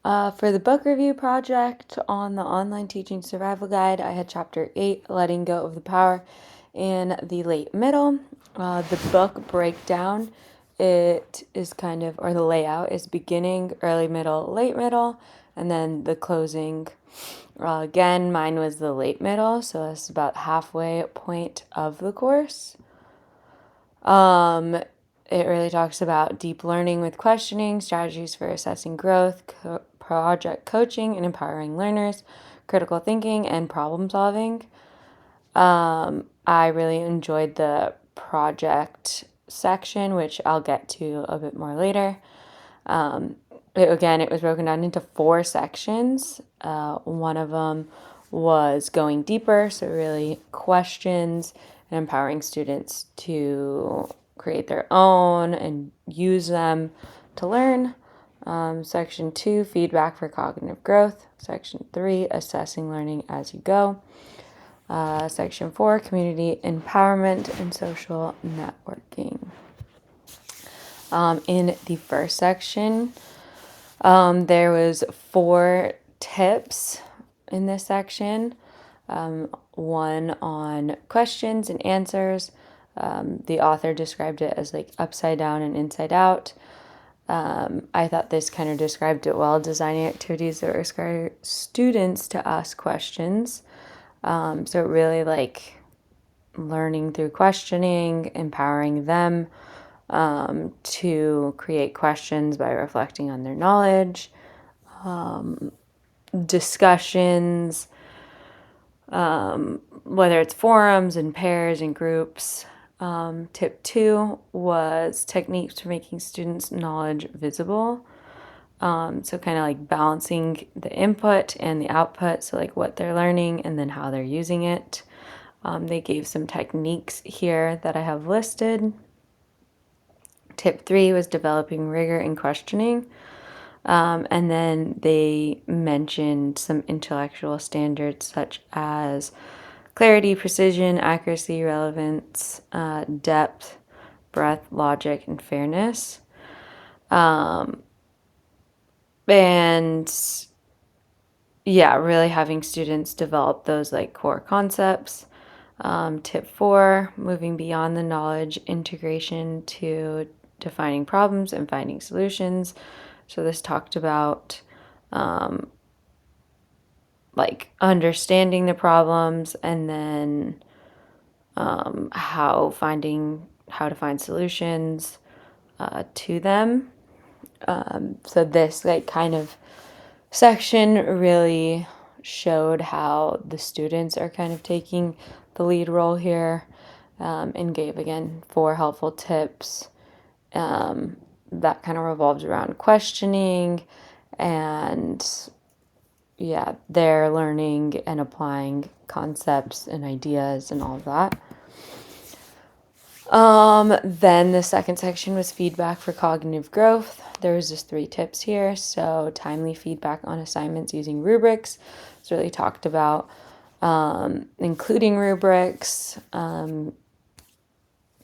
For the book review project on the online teaching survival guide, I had chapter 8, Letting Go of the Power in the Late Middle. The book breakdown, it is kind of, or the layout is beginning, early middle, late middle, and then the closing. Again, mine was the late middle, so that's about halfway point of the course. It really talks about deep learning with questioning, strategies for assessing growth, project coaching and empowering learners, critical thinking, and problem solving. I really enjoyed the project section, which I'll get to a bit more later. It was broken down into 4 sections. One of them was going deeper, so really questions and empowering students to create their own and use them to learn. Section 2, feedback for cognitive growth. Section 3, assessing learning as you go. Section 4, community empowerment and social networking. In the first section, there was 4 tips in this section. One on questions and answers. The author described it as like upside down and inside out. I thought this kind of described it well, designing activities that require students to ask questions. So it really like learning through questioning, empowering them to create questions by reflecting on their knowledge, discussions, whether it's forums and pairs and groups. Tip 2 was techniques for making students' knowledge visible. So kind of like balancing the input and the output, so like what they're learning and then how they're using it. They gave some techniques here that I have listed. Tip 3 was developing rigor in questioning. And then they mentioned some intellectual standards such as clarity, precision, accuracy, relevance, depth, breadth, logic, and fairness. And yeah, really having students develop those like core concepts. Tip 4, moving beyond the knowledge integration to defining problems and finding solutions. So this talked about like understanding the problems and then how to find solutions to them. So this like kind of section really showed how the students are kind of taking the lead role here, and gave again 4 helpful tips that kind of revolves around questioning and yeah, they're learning and applying concepts and ideas and all of that. Then the second section was feedback for cognitive growth. There was just 3 tips here. So timely feedback on assignments using rubrics. It's really talked about including rubrics,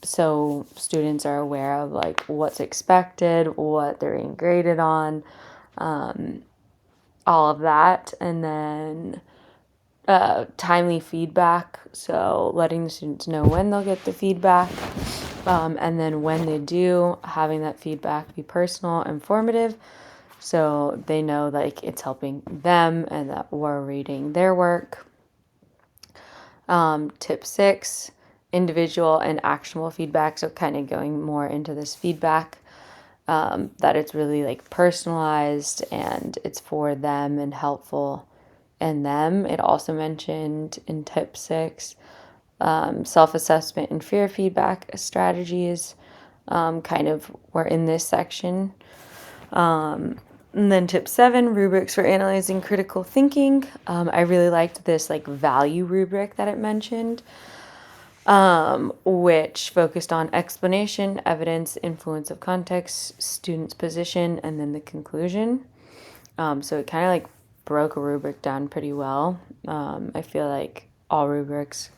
so students are aware of like what's expected, what they're being graded on, all of that. And then timely feedback, so letting the students know when they'll get the feedback, and then when they do, having that feedback be personal and formative, so they know like it's helping them and that we're reading their work. Tip 6, individual and actionable feedback, so kind of going more into this feedback, that it's really like personalized and it's for them and helpful in them. It also mentioned in tip 6 self-assessment and fear feedback strategies, kind of were in this section. And then tip 7, rubrics for analyzing critical thinking. I really liked this like value rubric that it mentioned, which focused on explanation, evidence, influence of context, student's position, and then the conclusion. So it kind of like broke a rubric down pretty well. I feel like all rubrics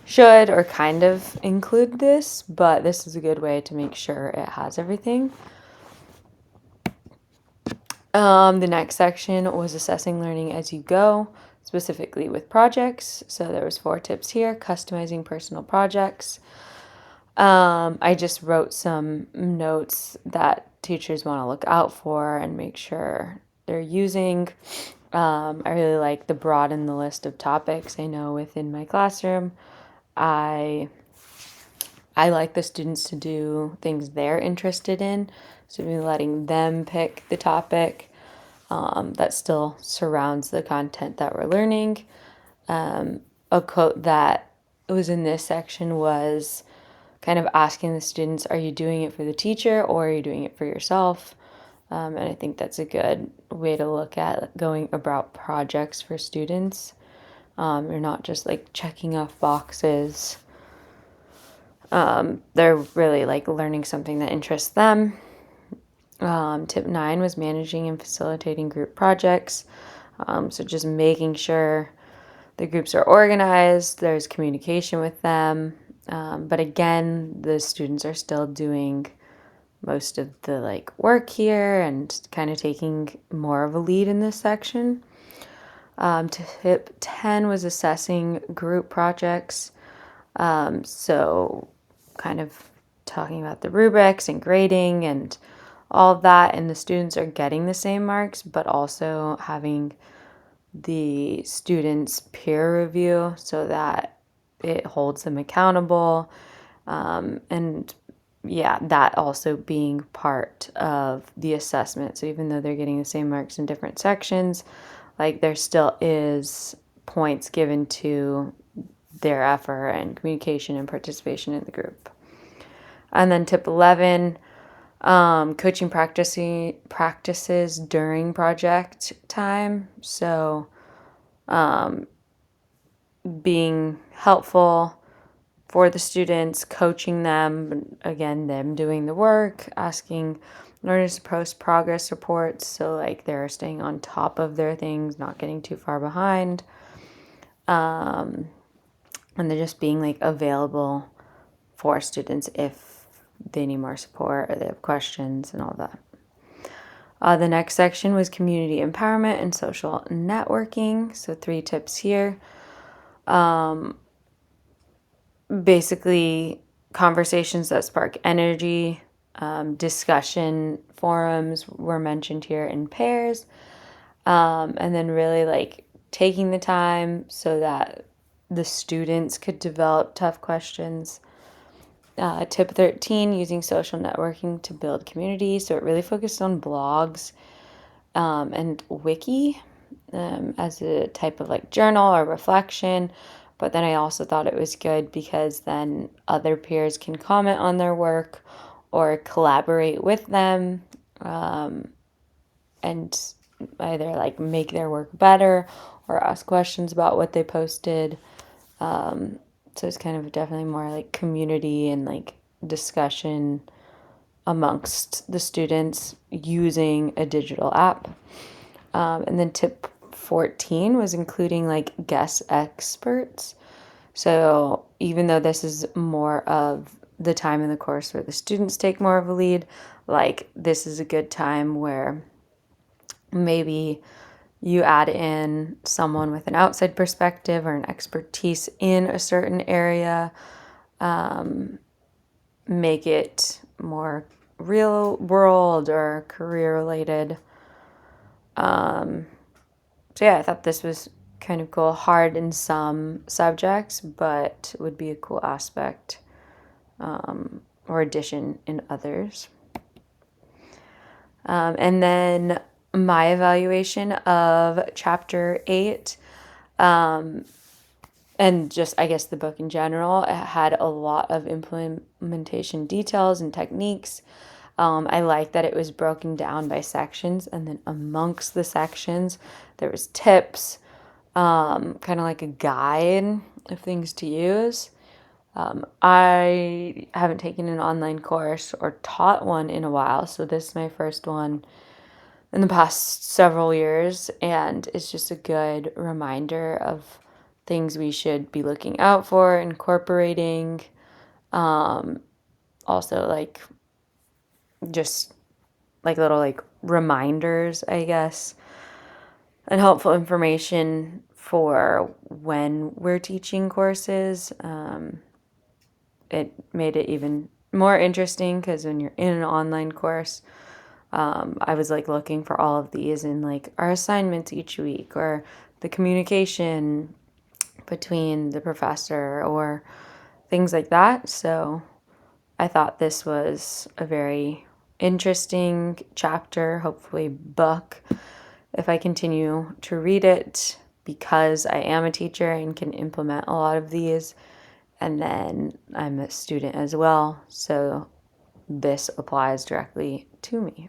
should or kind of include this, but this is a good way to make sure it has everything. The next section was assessing learning as you go, specifically with projects. So there was 4 tips here: customizing personal projects. I just wrote some notes that teachers want to look out for and make sure they're using. I really like the broaden the list of topics. I know within my classroom, I I like the students to do things they're interested in, so maybe letting them pick the topic that still surrounds the content that we're learning. A quote that was in this section was kind of asking the students, are you doing it for the teacher or are you doing it for yourself? And I think that's a good way to look at going about projects for students. You're not just like checking off boxes. They're really like learning something that interests them. Tip 9 was managing and facilitating group projects. So just making sure the groups are organized, there's communication with them. But again, the students are still doing most of the like work here and kind of taking more of a lead in this section. Tip 10 was assessing group projects. So kind of talking about the rubrics and grading and all of that, and the students are getting the same marks, but also having the students peer review so that it holds them accountable. And yeah, that also being part of the assessment. So even though they're getting the same marks in different sections, like there still is points given to their effort and communication and participation in the group. And then tip 11, coaching practices during project time. So being helpful for the students, coaching them, again, them doing the work, asking learners to post progress reports so like they're staying on top of their things, not getting too far behind. And they're just being like available for students if they need more support or they have questions and all that. The next section was community empowerment and social networking. So 3 tips here. Basically, conversations that spark energy, discussion forums were mentioned here in pairs. And then really like taking the time so that the students could develop tough questions. Tip 13, using social networking to build community. So it really focused on blogs and wiki as a type of like journal or reflection. But then I also thought it was good because then other peers can comment on their work or collaborate with them and either like make their work better or ask questions about what they posted. So it's kind of definitely more like community and like discussion amongst the students using a digital app. And then tip 14 was including like guest experts. So even though this is more of the time in the course where the students take more of a lead, like this is a good time where maybe you add in someone with an outside perspective or an expertise in a certain area, make it more real world or career related. So yeah, I thought this was kind of cool. Hard in some subjects, but would be a cool aspect or addition in others. And then my evaluation of chapter 8, and just I guess the book in general, it had a lot of implementation details and techniques. I like that it was broken down by sections, and then amongst the sections there was tips, kind of like a guide of things to use. I haven't taken an online course or taught one in a while, so this is my first one in the past several years, and it's just a good reminder of things we should be looking out for, incorporating. Also, like just like little like reminders, I guess, and helpful information for when we're teaching courses. It made it even more interesting because when you're in an online course, I was like looking for all of these in like our assignments each week or the communication between the professor or things like that. So I thought this was a very interesting chapter, hopefully book, if I continue to read it, because I am a teacher and can implement a lot of these. And then I'm a student as well, so this applies directly to me.